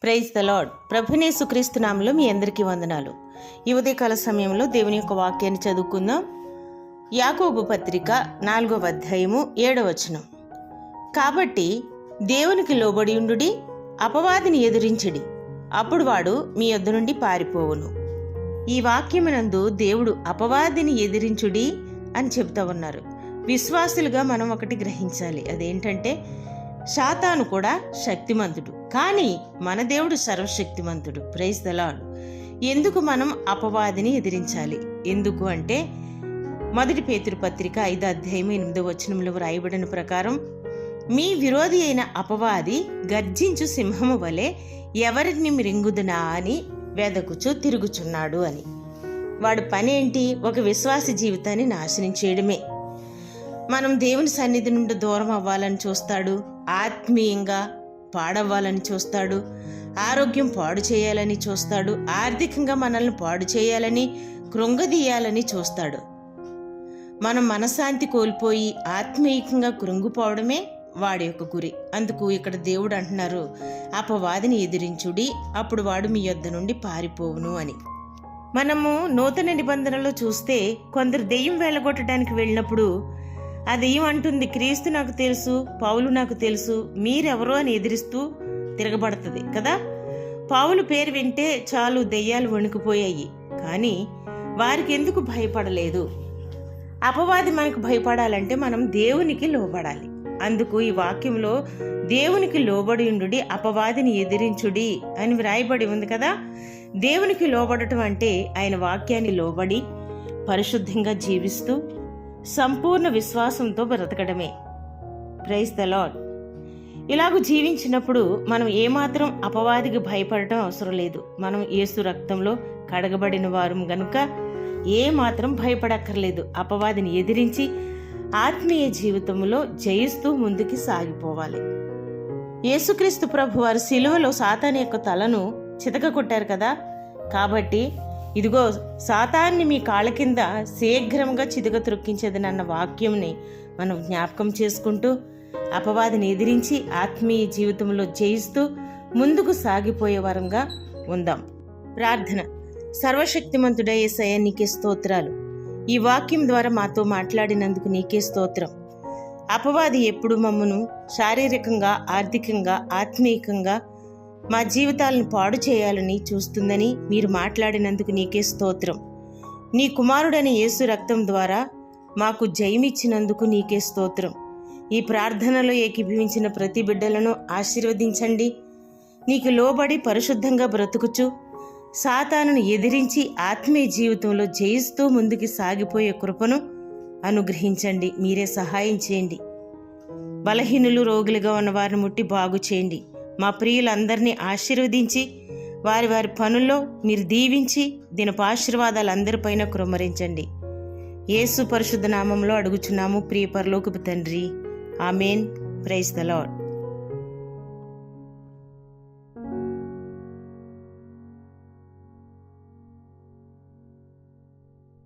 Praise the lord. ప్రభువైన యేసుక్రీస్తు నామములో మీ అందరికీ వందనాలు. ఈ ఉదయకాల సమయంలో దేవుని యొక్క వాక్యాన్ని చదువుకుందాం. యాకోబు పత్రిక 4వ అధ్యాయము 7వ వచనం. కాబట్టి దేవునికి లోబడి ఉండుడి, అపవాదిని ఎదిరించుడి, అప్పుడు వాడు మీ యొద్ద నుండి పారిపోవును. ఈ వాక్యమునందు దేవుడు అపవాదిని ఎదిరించుడి అని చెప్తా ఉన్నారు. విశ్వాసులుగా మనం ఒకటి గ్రహించాలి. అదేంటంటే సాతాను కూడా శక్తిమంతుడు, కానీ మన దేవుడు సర్వశక్తిమంతుడు. Praise the lord. ఎందుకు మనం అపవాదిని ఎదిరించాలి? ఎందుకు అంటే 1 పేతురు పత్రిక 5వ అధ్యాయం 8వ వచనంలో వ్రాయబడిన ప్రకారం, మీ విరోధి అయిన అపవాది గర్జించు సింహము వలె ఎవరిని మృంగుదునా అని వెదకుచూ తిరుగుచున్నాడు అని. వాడి పని ఏంటి? ఒక విశ్వాసి జీవితాన్ని నాశనం చేయడమే. మనం దేవుని సన్నిధి నుండి దూరం అవ్వాలని చూస్తాడు, ఆత్మీయంగా పాడవ్వాలని చూస్తాడు, ఆరోగ్యం పాడు చేయాలని చూస్తాడు, ఆర్థికంగా మనల్ని పాడు చేయాలని, కృంగదీయాలని చూస్తాడు. మనం మనశ్శాంతి కోల్పోయి ఆత్మీయంగా కృంగిపోవడమే వాడి యొక్క గురి. అందుకు ఇక్కడ దేవుడు అంటున్నారు, అపవాదిని ఎదిరించుడి, అప్పుడు వాడు మీ యొద్ద నుండి పారిపోవును అని. మనము నూతన నిబంధనలో చూస్తే కొందరు దెయ్యం వెళ్ళగొట్టడానికి వెళ్ళినప్పుడు ఆ దెయ్యం అంటుంది, క్రీస్తు నాకు తెలుసు, పౌలు నాకు తెలుసు, మీరెవరో అని ఎదిరిస్తూ తిరగబడుతుంది కదా. పౌలు పేరు వింటే చాలు దెయ్యాలు వణికిపోయాయి. కానీ వారికి ఎందుకు భయపడలేదు? అపవాది మనకు భయపడాలంటే మనం దేవునికి లోబడాలి. అందుకు ఈ వాక్యంలో దేవునికి లోబడి ఉండుడి, అపవాదిని ఎదిరించుడి అని వ్రాయబడి ఉంది కదా. దేవునికి లోబడటం అంటే ఆయన వాక్యాన్ని లోబడి పరిశుద్ధంగా జీవిస్తూ సంపూర్ణ విశ్వాసంతో బ్రతకడమే. Praise the lord. ఇలాగూ జీవించినప్పుడు మనం ఏమాత్రం అపవాదికి భయపడటం అవసరం లేదు. మనం యేసు రక్తంలో కడగబడిన వారం గనుక ఏమాత్రం భయపడక్కర్లేదు. అపవాదిని ఎదిరించి ఆత్మీయ జీవితంలో జయిస్తూ ముందుకు సాగిపోవాలి. యేసుక్రీస్తు ప్రభు వారు శిలువలో సాతాను యొక్క తలను చితక కొట్టారు కదా. కాబట్టి ఇదిగో సాతాన్ని మీ కాళ్ళ కింద శీఘ్రంగా చితక త్రొక్కించేదనన్న వాక్యంని మనం జ్ఞాపకం చేసుకుంటూ అపవాదిని ఎదిరించి ఆత్మీయ జీవితంలో జయిస్తూ ముందుకు సాగిపోయే వరంగా ఉందాం. ప్రార్థన. సర్వశక్తిమంతుడైన యేసయ్య, నీకే స్తోత్రాలు. ఈ వాక్యం ద్వారా మాతో మాట్లాడినందుకు నీకే స్తోత్రం. అపవాది ఎప్పుడు మమ్మను శారీరకంగా, ఆర్థికంగా, ఆత్మీయంగా మా జీవితాలను పాడు చేయాలని చూస్తుందని మీరు మాట్లాడినందుకు నీకే స్తోత్రం. నీ కుమారుడైన యేసు రక్తం ద్వారా మాకు జయమిచ్చినందుకు నీకే స్తోత్రం. ఈ ప్రార్థనలో ఏకీభవించిన ప్రతి బిడ్డలను ఆశీర్వదించండి. నీకు లోబడి పరిశుద్ధంగా బ్రతుకుచు సాతానును ఎదిరించి ఆత్మీయ జీవితంలో జయిస్తూ ముందుకు సాగిపోయే కృపను అనుగ్రహించండి. మీరే సహాయం చేయండి. బలహీనులు, రోగులుగా ఉన్న వారిని ముట్టి బాగు చేయండి. మా ప్రియులందరినీ ఆశీర్వదించి వారి వారి పనుల్లో మీరు దీవించి దినపు ఆశీర్వాదాలు అందరిపైన కుమ్మరించండి. యేసు పరిశుద్ధ నామంలో అడుగుచున్నాము ప్రియ పరలోకపు తండ్రి. ఆమేన్. Praise the lord.